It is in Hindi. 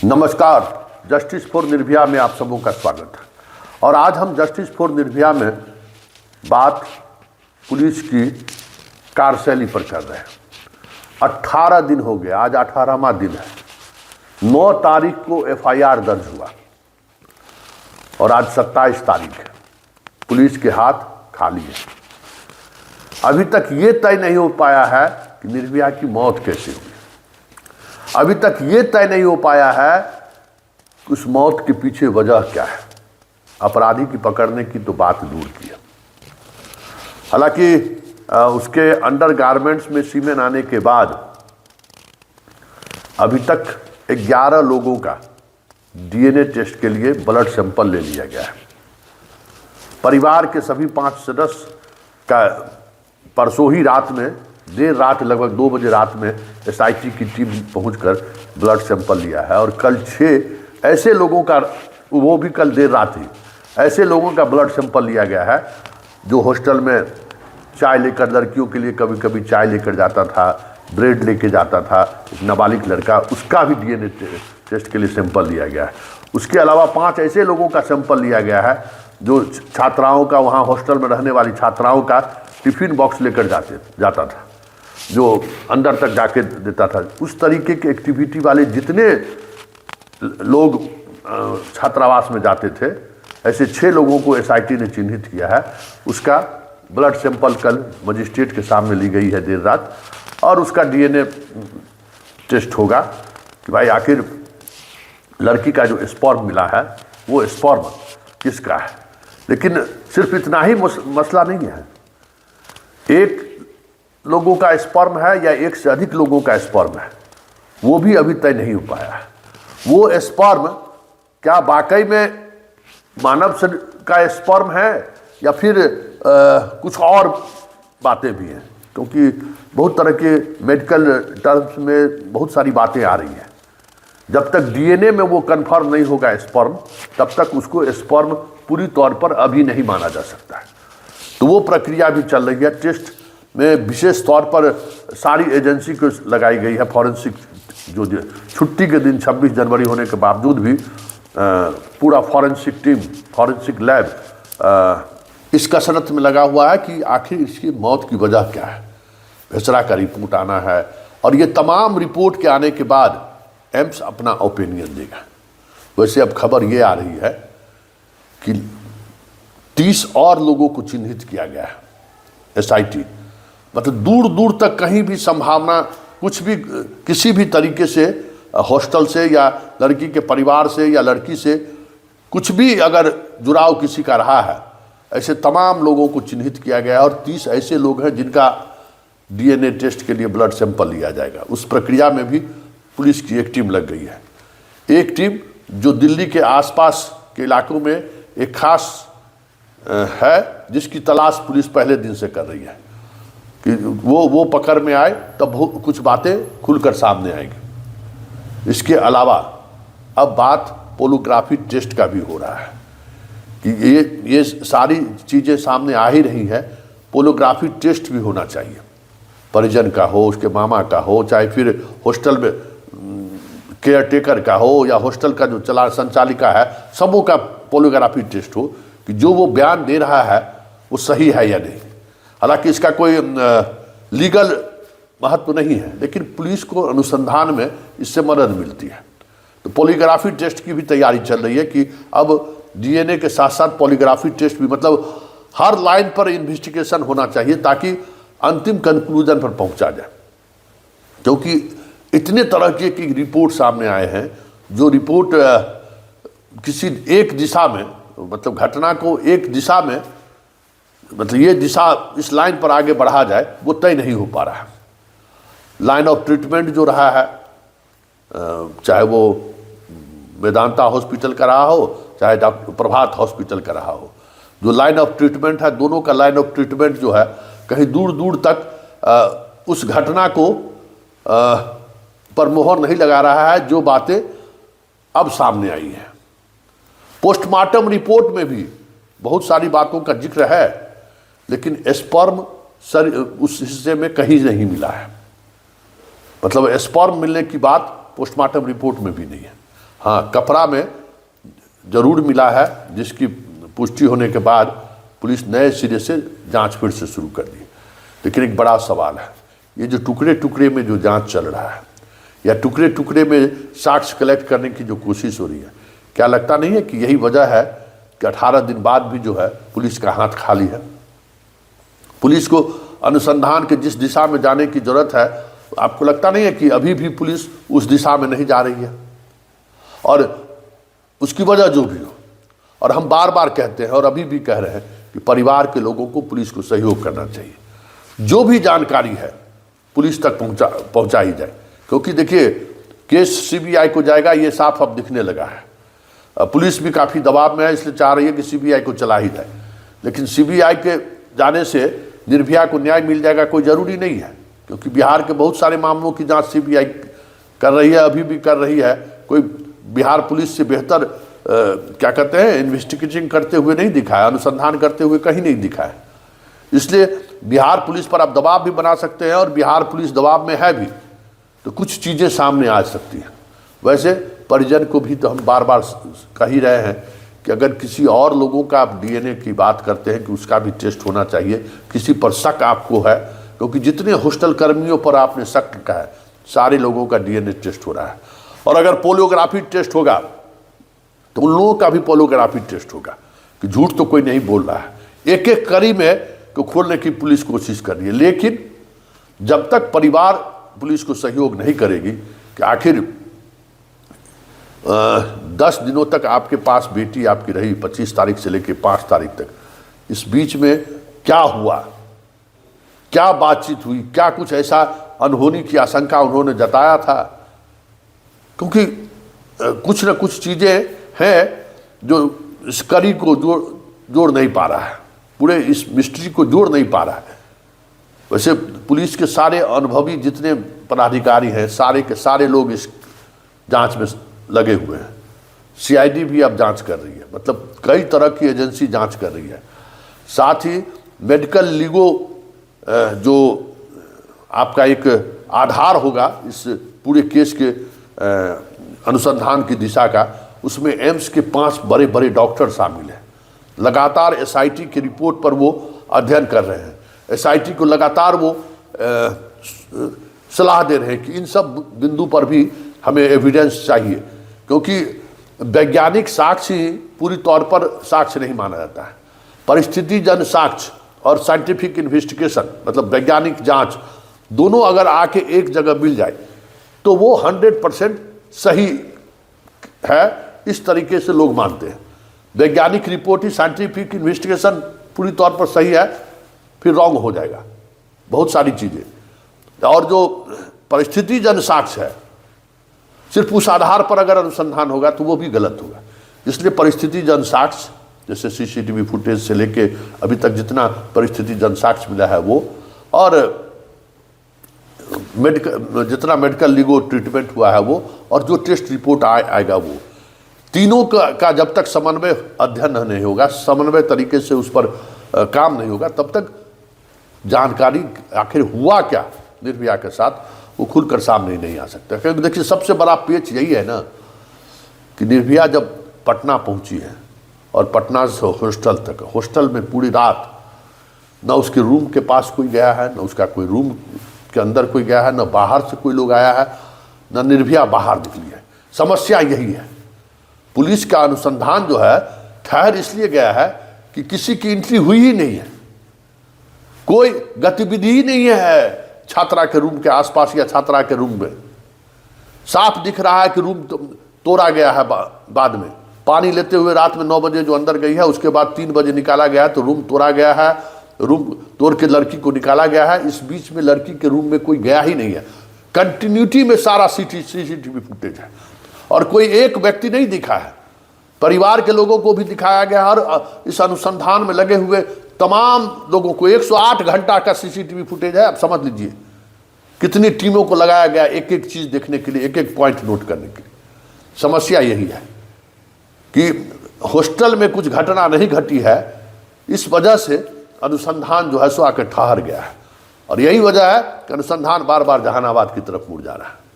नमस्कार। जस्टिस फॉर निर्भया में आप सबों का स्वागत है। और आज हम जस्टिस फॉर निर्भया में बात पुलिस की कार्यशैली पर कर रहे हैं। 18 दिन हो गए, आज 18वां दिन है। 9 तारीख को FIR दर्ज हुआ और आज 27 तारीख है। पुलिस के हाथ खाली है। अभी तक ये तय नहीं हो पाया है कि निर्भया की मौत कैसे हुई। अभी तक ये तय नहीं हो पाया है कि उस मौत के पीछे वजह क्या है। अपराधी की पकड़ने की तो बात दूर की है। हालांकि उसके अंडरगारमेंट्स में सीमेन आने के बाद अभी तक 11 लोगों का DNA टेस्ट के लिए ब्लड सैंपल ले लिया गया है। परिवार के सभी 5 सदस्य का परसों ही रात में, देर रात लगभग 2 बजे रात में SIT की टीम पहुंचकर ब्लड सैंपल लिया है। और कल 6 ऐसे लोगों का, वो भी कल देर रात ही, ऐसे लोगों का ब्लड सैंपल लिया गया है जो हॉस्टल में चाय लेकर, लड़कियों के लिए कभी कभी चाय लेकर जाता था, ब्रेड लेके जाता था, एक नाबालिग लड़का, उसका भी DNA टेस्ट के लिए सैंपल लिया गया है। उसके अलावा 5 ऐसे लोगों का सैंपल लिया गया है जो छात्राओं का, वहाँ हॉस्टल में रहने वाली छात्राओं का टिफिन बॉक्स लेकर जाता था, जो अंदर तक जाके देता था। उस तरीके के एक्टिविटी वाले जितने लोग छात्रावास में जाते थे, ऐसे 6 लोगों को SIT ने चिन्हित किया है। उसका ब्लड सैंपल कल मजिस्ट्रेट के सामने ली गई है देर रात, और उसका DNA टेस्ट होगा कि भाई आखिर लड़की का जो स्पर्म मिला है वो स्पर्म किसका है। लेकिन सिर्फ इतना ही मसला नहीं है। एक लोगों का स्पर्म है या एक से अधिक लोगों का स्पर्म है, वो भी अभी तय नहीं हो पाया है। वो स्पर्म क्या वाकई में मानव शरीर का स्पर्म है या फिर कुछ और बातें भी हैं, क्योंकि बहुत तरह के मेडिकल टर्म्स में बहुत सारी बातें आ रही हैं। जब तक DNA में वो कंफर्म नहीं होगा स्पर्म, तब तक उसको स्पर्म पूरी तौर पर अभी नहीं माना जा सकता है। तो वो प्रक्रिया भी चल रही है। टेस्ट में विशेष तौर पर सारी एजेंसी को लगाई गई है। फॉरेंसिक जो छुट्टी के दिन 26 जनवरी होने के बावजूद भी पूरा फॉरेंसिक टीम, फॉरेंसिक लैब इस कसरत में लगा हुआ है कि आखिर इसकी मौत की वजह क्या है। भेसरा का रिपोर्ट आना है और ये तमाम रिपोर्ट के आने के बाद एम्स अपना ओपिनियन देगा। वैसे अब खबर ये आ रही है कि 30 और लोगों को चिन्हित किया गया है SIT। मतलब दूर दूर तक कहीं भी संभावना, कुछ भी, किसी भी तरीके से हॉस्टल से या लड़की के परिवार से या लड़की से कुछ भी अगर जुड़ाव किसी का रहा है, ऐसे तमाम लोगों को चिन्हित किया गया है। और 30 ऐसे लोग हैं जिनका DNA टेस्ट के लिए ब्लड सैंपल लिया जाएगा। उस प्रक्रिया में भी पुलिस की एक टीम लग गई है। एक टीम जो दिल्ली के आसपास के इलाकों में एक खास है, जिसकी तलाश पुलिस पहले दिन से कर रही है कि वो पकड़ में आए तब कुछ बातें खुलकर सामने आएंगी। इसके अलावा अब बात पोलोग्राफी टेस्ट का भी हो रहा है कि ये सारी चीज़ें सामने आ ही रही हैं। पोलोग्राफी टेस्ट भी होना चाहिए। परिजन का हो, उसके मामा का हो, चाहे फिर हॉस्टल में केयर टेकर का हो या हॉस्टल का जो संचालिका है, सबों का पोलोग्राफी टेस्ट हो कि जो वो बयान दे रहा है वो सही है या नहीं। हालांकि इसका कोई लीगल महत्व नहीं है, लेकिन पुलिस को अनुसंधान में इससे मदद मिलती है। तो पोलीग्राफी टेस्ट की भी तैयारी चल रही है कि अब DNA के साथ साथ पोलीग्राफी टेस्ट भी, मतलब हर लाइन पर इन्वेस्टिगेशन होना चाहिए ताकि अंतिम कंक्लूजन पर पहुंचा जाए। क्योंकि इतने तरह के की रिपोर्ट सामने आए हैं, जो रिपोर्ट किसी एक दिशा में, मतलब घटना को एक दिशा में, मतलब ये दिशा इस लाइन पर आगे बढ़ा जाए, वो तय नहीं हो पा रहा है। लाइन ऑफ ट्रीटमेंट जो रहा है, चाहे वो वेदांता हॉस्पिटल का रहा हो, चाहे डॉक्टर प्रभात हॉस्पिटल का रहा हो, जो लाइन ऑफ ट्रीटमेंट है, दोनों का लाइन ऑफ ट्रीटमेंट जो है कहीं दूर दूर तक उस घटना को पर मोहर नहीं लगा रहा है जो बातें अब सामने आई हैं। पोस्टमार्टम रिपोर्ट में भी बहुत सारी बातों का जिक्र है, लेकिन स्पर्म उस हिस्से में कहीं नहीं मिला है। मतलब स्पर्म मिलने की बात पोस्टमार्टम रिपोर्ट में भी नहीं है। हाँ, कपड़ा में जरूर मिला है, जिसकी पुष्टि होने के बाद पुलिस नए सिरे से जांच फिर से शुरू कर दी। लेकिन एक बड़ा सवाल है, ये जो टुकड़े टुकड़े में जो जांच चल रहा है या टुकड़े टुकड़े में साक्ष्य कलेक्ट करने की जो कोशिश हो रही है, क्या लगता नहीं है कि यही वजह है कि 18 दिन बाद भी जो है पुलिस का हाथ खाली है? पुलिस को अनुसंधान के जिस दिशा में जाने की जरूरत है, आपको लगता नहीं है कि अभी भी पुलिस उस दिशा में नहीं जा रही है? और उसकी वजह जो भी हो, और हम बार बार कहते हैं और अभी भी कह रहे हैं कि परिवार के लोगों को पुलिस को सहयोग करना चाहिए। जो भी जानकारी है पुलिस तक पहुंचाई जाए, क्योंकि देखिए केस सीबीआई को जाएगा, ये साफ अब दिखने लगा है। पुलिस भी काफ़ी दबाव में है, इसलिए चाह रही है कि सीबीआई को चला ही जाए। लेकिन सीबीआई के जाने से निर्भया को न्याय मिल जाएगा कोई ज़रूरी नहीं है, क्योंकि बिहार के बहुत सारे मामलों की जांच सीबीआई कर रही है, अभी भी कर रही है। कोई बिहार पुलिस से बेहतर क्या कहते हैं, इन्वेस्टिगेशन करते हुए नहीं दिखा है, अनुसंधान करते हुए कहीं नहीं दिखा है। इसलिए बिहार पुलिस पर आप दबाव भी बना सकते हैं, और बिहार पुलिस दबाव में है भी, तो कुछ चीज़ें सामने आ सकती हैं। वैसे परिजन को भी तो हम बार बार कह ही रहे हैं कि अगर किसी और लोगों का आप डीएनए की बात करते हैं कि उसका भी टेस्ट होना चाहिए, किसी पर शक आपको है, क्योंकि जितने हॉस्टल कर्मियों पर आपने शक का है, सारे लोगों का डीएनए टेस्ट हो रहा है। और अगर पोलियोग्राफी टेस्ट होगा तो उन लोगों का भी पोलियोग्राफी टेस्ट होगा कि झूठ तो कोई नहीं बोल रहा है। एक एक कड़ी में को खोलने की पुलिस कोशिश कर रही है, लेकिन जब तक परिवार पुलिस को सहयोग नहीं करेगी कि आखिर 10 दिनों तक आपके पास बेटी आपकी रही, 25 तारीख से लेकर 5 तारीख तक, इस बीच में क्या हुआ, क्या बातचीत हुई, क्या कुछ ऐसा अनहोनी की आशंका उन्होंने जताया था? क्योंकि कुछ न कुछ चीज़ें हैं जो इस कड़ी को जोड़ नहीं पा रहा है, पूरे इस मिस्ट्री को जोड़ नहीं पा रहा है। वैसे पुलिस के सारे अनुभवी जितने पदाधिकारी हैं, सारे के सारे लोग इस जांच में लगे हुए हैं। सीआईडी भी अब जांच कर रही है, मतलब कई तरह की एजेंसी जांच कर रही है। साथ ही मेडिकल लीगो जो आपका एक आधार होगा इस पूरे केस के अनुसंधान की दिशा का, उसमें एम्स के 5 बड़े बड़े डॉक्टर शामिल हैं। लगातार एसआईटी की रिपोर्ट पर वो अध्ययन कर रहे हैं। एसआईटी को लगातार वो सलाह दे रहे हैं कि इन सब बिंदु पर भी हमें एविडेंस चाहिए, क्योंकि वैज्ञानिक साक्ष्य पूरी तौर पर साक्ष्य नहीं माना जाता है। परिस्थितिजन्य साक्ष्य और साइंटिफिक इन्वेस्टिगेशन, मतलब वैज्ञानिक जांच, दोनों अगर आके एक जगह मिल जाए तो वो 100% सही है, इस तरीके से लोग मानते हैं। वैज्ञानिक रिपोर्ट ही, साइंटिफिक इन्वेस्टिगेशन पूरी तौर पर सही है, फिर रॉन्ग हो जाएगा बहुत सारी चीज़ें। और जो परिस्थितिजन्य साक्ष्य है, सिर्फ उस आधार पर अगर अनुसंधान होगा तो वो भी गलत होगा। इसलिए परिस्थितिजन्य साक्ष्य, जैसे सीसीटीवी फुटेज से लेके अभी तक जितना परिस्थितिजन्य साक्ष्य मिला है वो, और जितना मेडिकल लीगो ट्रीटमेंट हुआ है वो, और जो टेस्ट रिपोर्ट आएगा वो, तीनों का जब तक समन्वय अध्ययन नहीं होगा, समन्वय तरीके से उस पर काम नहीं होगा, तब तक जानकारी आखिर हुआ क्या निर्भया के साथ वो खुलकर सामने नहीं आ सकता। क्योंकि देखिए सबसे बड़ा पेच यही है ना कि निर्भया जब पटना पहुंची है और पटना से हॉस्टल तक, हॉस्टल में पूरी रात न उसके रूम के पास कोई गया है, न उसका कोई रूम के अंदर कोई गया है, न बाहर से कोई लोग आया है, न निर्भया बाहर निकली है। समस्या यही है। पुलिस का अनुसंधान जो है ठहर इसलिए गया है कि किसी की एंट्री हुई ही नहीं है, कोई गतिविधि ही नहीं है छात्रा के रूम के आसपास या छात्रा के रूम में। साफ दिख रहा है कि रूम तोड़ा गया है बाद में, पानी लेते हुए रात में 9 बजे जो अंदर गई है, उसके बाद 3 बजे निकाला गया है, तो रूम तोड़ा गया है, रूम तोड़ के लड़की को निकाला गया है। इस बीच में लड़की के रूम में कोई गया ही नहीं है। कंटिन्यूटी में सारा सीसीटीवी फुटेज है और कोई एक व्यक्ति नहीं दिखा है। परिवार के लोगों को भी दिखाया गया और इस अनुसंधान में लगे हुए तमाम लोगों को 108 घंटा का सीसीटीवी फुटेज है। आप समझ लीजिए कितनी टीमों को लगाया गया एक एक चीज देखने के लिए, एक एक पॉइंट नोट करने के लिए। समस्या यही है कि हॉस्टल में कुछ घटना नहीं घटी है, इस वजह से अनुसंधान जो है सो आकर ठहर गया है और यही वजह है कि अनुसंधान बार बार जहानाबाद की तरफ मुड़ जा रहा है।